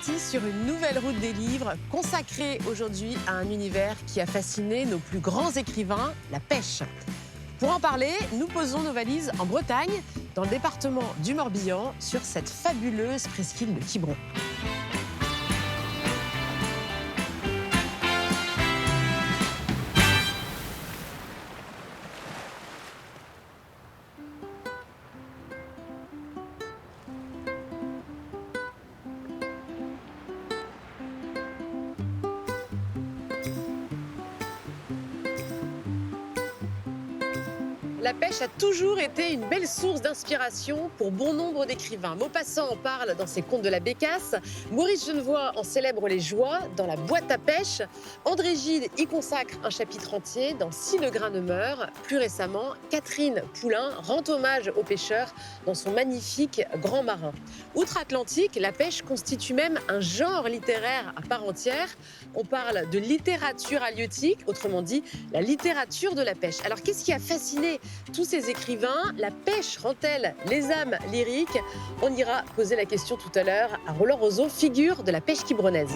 parti sur une nouvelle route des livres consacrée aujourd'hui à un univers qui a fasciné nos plus grands écrivains, la pêche. Pour en parler, nous posons nos valises en Bretagne, dans le département du Morbihan, sur cette fabuleuse presqu'île de Quiberon. La pêche a toujours été une belle source d'inspiration pour bon nombre d'écrivains. Maupassant en parle dans ses contes de la Bécasse, Maurice Genevoix en célèbre les joies dans La boîte à pêche, André Gide y consacre un chapitre entier dans Si le grain ne meurt. Plus récemment, Catherine Poulain rend hommage aux pêcheurs dans son magnifique Grand Marin. Outre-Atlantique, la pêche constitue même un genre littéraire à part entière. On parle de littérature halieutique, autrement dit la littérature de la pêche. Alors qu'est-ce qui a fasciné tous ces écrivains? La pêche rend-elle les âmes lyriques? On ira poser la question tout à l'heure à Roland Roseau, figure de la pêche quiberonnaise.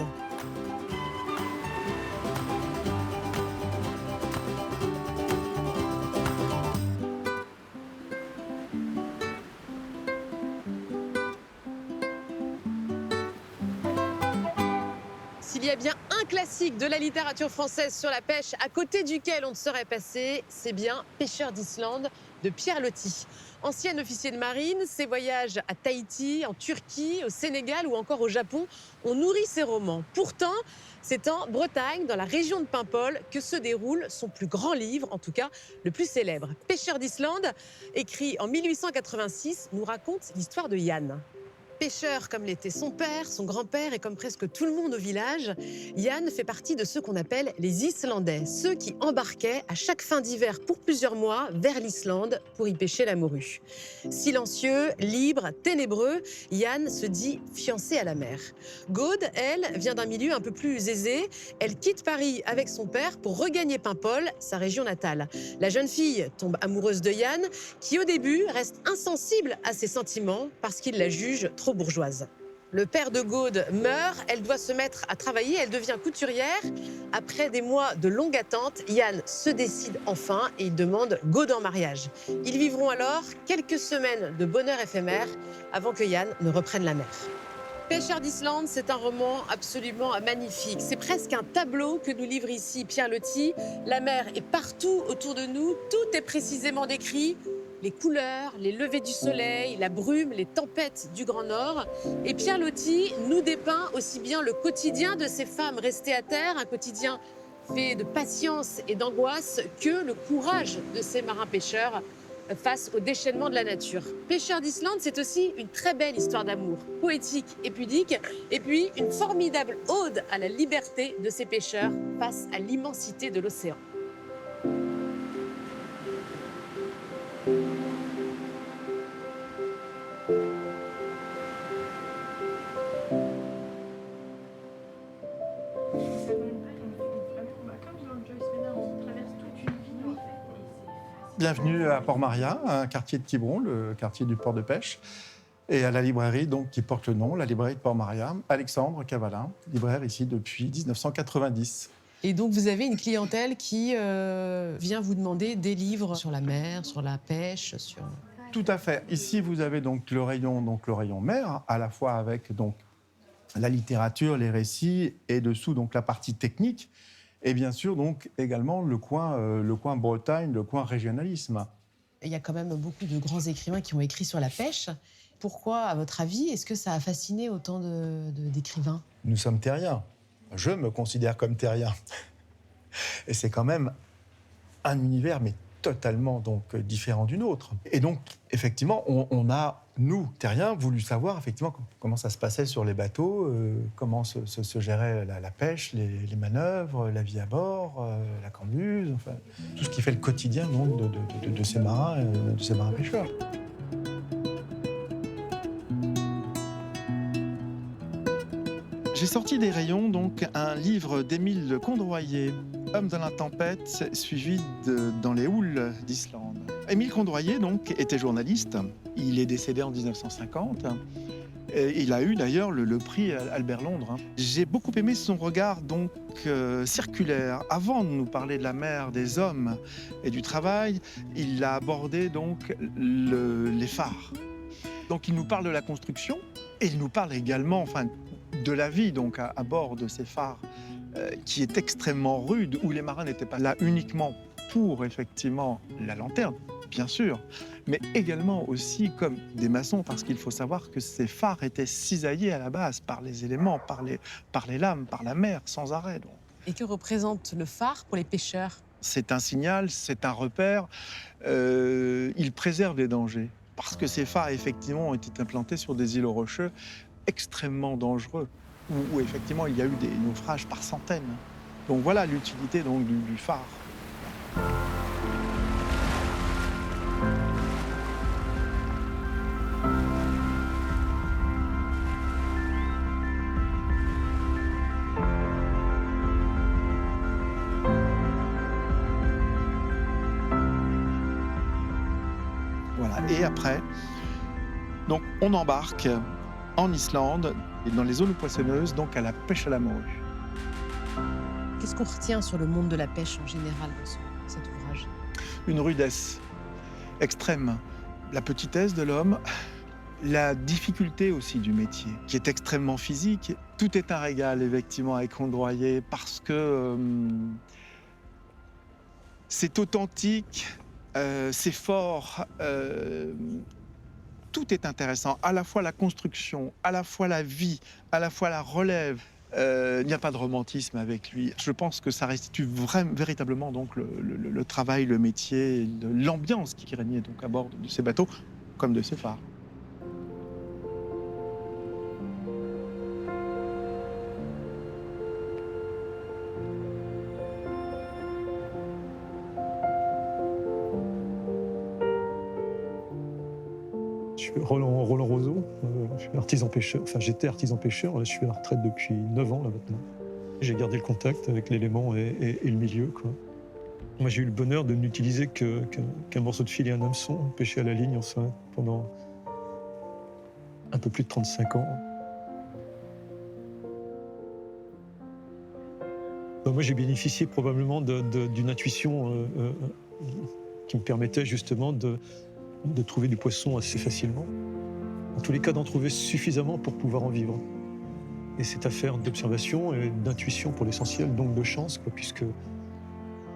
S'il y a bien un classique de la littérature française sur la pêche à côté duquel on ne serait passé, c'est bien Pêcheur d'Islande de Pierre Loti. Ancien officier de marine, ses voyages à Tahiti, en Turquie, au Sénégal ou encore au Japon ont nourri ses romans. Pourtant, c'est en Bretagne, dans la région de Paimpol, que se déroule son plus grand livre, en tout cas le plus célèbre. Pêcheur d'Islande, écrit en 1886, nous raconte l'histoire de Yann. Pêcheur comme l'était son père, son grand-père et comme presque tout le monde au village, Yann fait partie de ceux qu'on appelle les Islandais, ceux qui embarquaient à chaque fin d'hiver pour plusieurs mois vers l'Islande pour y pêcher la morue. Silencieux, libre, ténébreux, Yann se dit fiancé à la mer. Gaude, elle, vient d'un milieu un peu plus aisé. Elle quitte Paris avec son père pour regagner Paimpol, sa région natale. La jeune fille tombe amoureuse de Yann, qui au début reste insensible à ses sentiments parce qu'il la juge trop bourgeoise. Le père de Gaude meurt, elle doit se mettre à travailler, elle devient couturière. Après des mois de longue attente, Yann se décide enfin et il demande Gaude en mariage. Ils vivront alors quelques semaines de bonheur éphémère avant que Yann ne reprenne la mer. Pêcheur d'Islande, c'est un roman absolument magnifique. C'est presque un tableau que nous livre ici Pierre Loti. La mer est partout autour de nous, tout est précisément décrit. Les couleurs, les levées du soleil, la brume, les tempêtes du Grand Nord. Et Pierre Loti nous dépeint aussi bien le quotidien de ces femmes restées à terre, un quotidien fait de patience et d'angoisse, que le courage de ces marins-pêcheurs face au déchaînement de la nature. Pêcheur d'Islande, c'est aussi une très belle histoire d'amour, poétique et pudique, et puis une formidable ode à la liberté de ces pêcheurs face à l'immensité de l'océan. Bienvenue à Port-Maria, un quartier de Quiberon, le quartier du port de pêche, et à la librairie donc, qui porte le nom, la librairie de Port-Maria. Alexandre Cavalin, libraire ici depuis 1990. Et donc vous avez une clientèle qui vient vous demander des livres sur la mer, sur la pêche, sur... Tout à fait. Ici, vous avez donc le rayon mer, à la fois avec donc la littérature, les récits, et dessous donc la partie technique. Et bien sûr, donc, également, le coin Bretagne, le coin régionalisme. Il y a quand même beaucoup de grands écrivains qui ont écrit sur la pêche. Pourquoi, à votre avis, est-ce que ça a fasciné autant d'écrivains? Nous sommes terriens. Je me considère comme terrien. Et c'est quand même un univers, mais totalement donc, différent du nôtre. Et donc, effectivement, on a, nous, terriens, voulu savoir effectivement comment ça se passait sur les bateaux, comment se gérait la pêche, les manœuvres, la vie à bord, la cambuse, enfin, tout ce qui fait le quotidien donc, de ces marins, de ces marins-pêcheurs. J'ai sorti des rayons donc un livre d'Émile Condroyer, Homme dans la tempête, suivi de Dans les houles d'Islande. Émile Condroyer donc était journaliste. Il est décédé en 1950. Et il a eu d'ailleurs le prix Albert Londres, hein. J'ai beaucoup aimé son regard donc circulaire. Avant de nous parler de la mer, des hommes et du travail, il a abordé donc les phares. Donc il nous parle de la construction et il nous parle également de la vie donc à bord de ces phares qui est extrêmement rude, où les marins n'étaient pas là uniquement pour effectivement la lanterne, bien sûr, mais également aussi comme des maçons, parce qu'il faut savoir que ces phares étaient cisaillés à la base par les éléments, par les lames, par la mer, sans arrêt. Donc. Et que représente le phare pour les pêcheurs? C'est un signal, c'est un repère. Il préserve les dangers, parce que ces phares, effectivement, ont été implantés sur des îlots rocheux extrêmement dangereux, où effectivement, il y a eu des naufrages par centaines. Donc voilà l'utilité donc, du phare. Voilà. Et après, donc, on embarque en Islande, et dans les zones poissonneuses, donc à la pêche à la morue. Qu'est-ce qu'on retient sur le monde de la pêche en général dans cet ouvrage? Une rudesse extrême, la petitesse de l'homme, la difficulté aussi du métier, qui est extrêmement physique. Tout est un régal, effectivement, à écondroyer, parce que c'est authentique, c'est fort, tout est intéressant, à la fois la construction, à la fois la vie, à la fois la relève. Il n'y a pas de romantisme avec lui. Je pense que ça restitue véritablement donc le travail, le métier, l'ambiance qui régnait donc à bord de ces bateaux, comme de ces phares. Je suis Roland Roseau, je suis artisan pêcheur, enfin j'étais artisan pêcheur, là, je suis à la retraite depuis 9 ans là, maintenant. J'ai gardé le contact avec l'élément et le milieu, quoi. Moi j'ai eu le bonheur de n'utiliser qu'un morceau de fil et un hameçon, pêcher à la ligne enfin, pendant un peu plus de 35 ans. Moi j'ai bénéficié probablement d'une intuition qui me permettait justement de trouver du poisson assez facilement. En tous les cas, d'en trouver suffisamment pour pouvoir en vivre. Et c'est affaire d'observation et d'intuition pour l'essentiel, donc de chance, quoi, puisque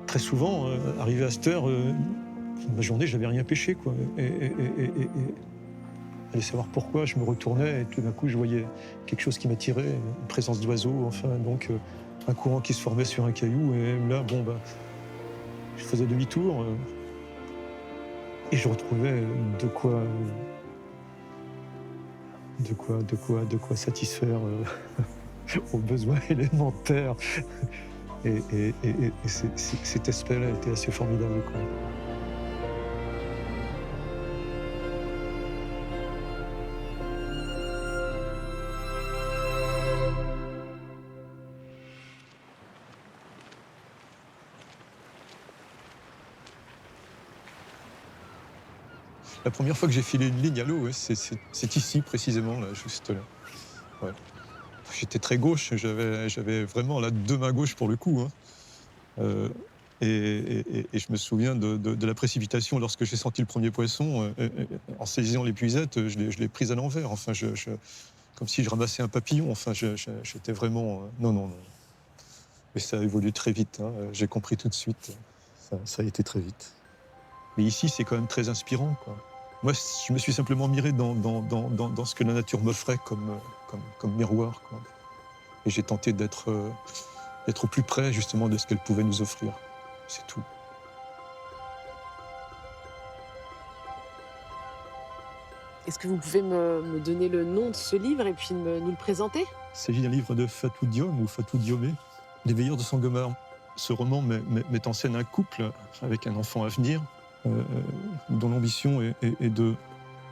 très souvent, arrivé à cette heure, ma journée, je n'avais rien pêché, quoi. Et aller savoir pourquoi, je me retournais et tout d'un coup, je voyais quelque chose qui m'attirait, une présence d'oiseaux, enfin, donc un courant qui se formait sur un caillou. Et là, bon, je faisais demi-tour. Et je retrouvais de quoi satisfaire aux besoins élémentaires. Et cet aspect-là était assez formidable, quoi. La première fois que j'ai filé une ligne à l'eau, ouais, c'est ici précisément, là, juste là. Ouais. J'étais très gauche, j'avais vraiment là 2 mains gauches pour le coup, hein. Et je me souviens de la précipitation lorsque j'ai senti le premier poisson. En saisissant l'épuisette, je l'ai prise à l'envers. Enfin, comme si je ramassais un papillon. Enfin, j'étais vraiment... Non. Mais ça a évolué très vite, hein. J'ai compris tout de suite. Ça a été très vite. Mais ici, c'est quand même très inspirant, quoi. Moi, je me suis simplement miré dans ce que la nature m'offrait comme miroir, quoi. Et j'ai tenté d'être au plus près, justement, de ce qu'elle pouvait nous offrir. C'est tout. Est-ce que vous pouvez me donner le nom de ce livre et puis nous le présenter? Il s'agit d'un livre de Fatou Diome ou Fatou Diomé, Les Veilleurs de Sangomar. Ce roman met en scène un couple avec un enfant à venir, dont l'ambition est de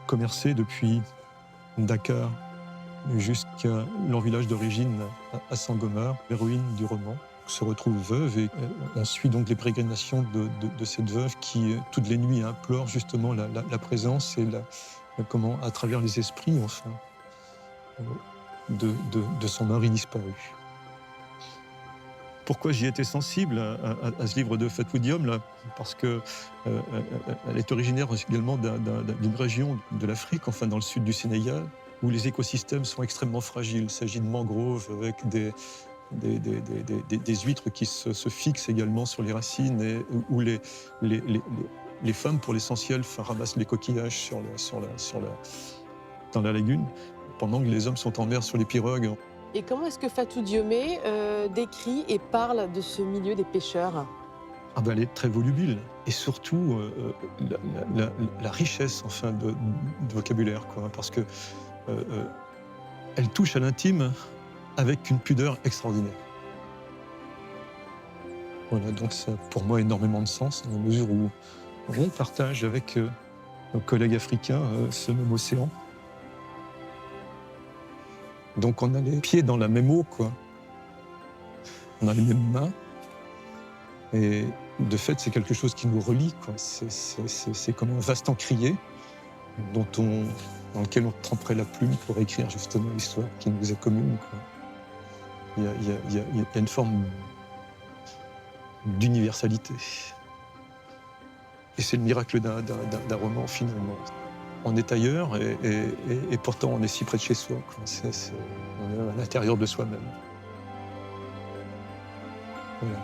commercer depuis Dakar jusqu'à leur village d'origine à Sangomar. L'héroïne du roman se retrouve veuve et on suit donc les pérégrinations de cette veuve qui, toutes les nuits, implore justement la présence et comment, à travers les esprits, enfin, de son mari disparu. Pourquoi j'y étais sensible à ce livre de Fatou Diom là? Parce que elle est originaire également d'une région de l'Afrique, enfin dans le sud du Sénégal, où les écosystèmes sont extrêmement fragiles. Il s'agit de mangroves avec des huîtres qui se fixent également sur les racines et où les femmes, pour l'essentiel, ramassent les coquillages dans la lagune, pendant que les hommes sont en mer sur les pirogues. Et comment est-ce que Fatou Diomé décrit et parle de ce milieu des pêcheurs? Ah ben, elle est très volubile. Et surtout, la richesse enfin, de vocabulaire, quoi, parce que elle touche à l'intime avec une pudeur extraordinaire. Voilà, donc ça a pour moi énormément de sens, dans la mesure où on partage avec nos collègues africains ce même océan. Donc on a les pieds dans la même eau, quoi. On a les mêmes mains. Et de fait, c'est quelque chose qui nous relie, quoi. C'est comme un vaste encrier dans lequel on tremperait la plume pour écrire justement l'histoire qui nous est commune, quoi. Il y a une forme d'universalité. Et c'est le miracle d'un roman, finalement. On est ailleurs et pourtant on est si près de chez soi, quoi. On est à l'intérieur de soi-même. Voilà.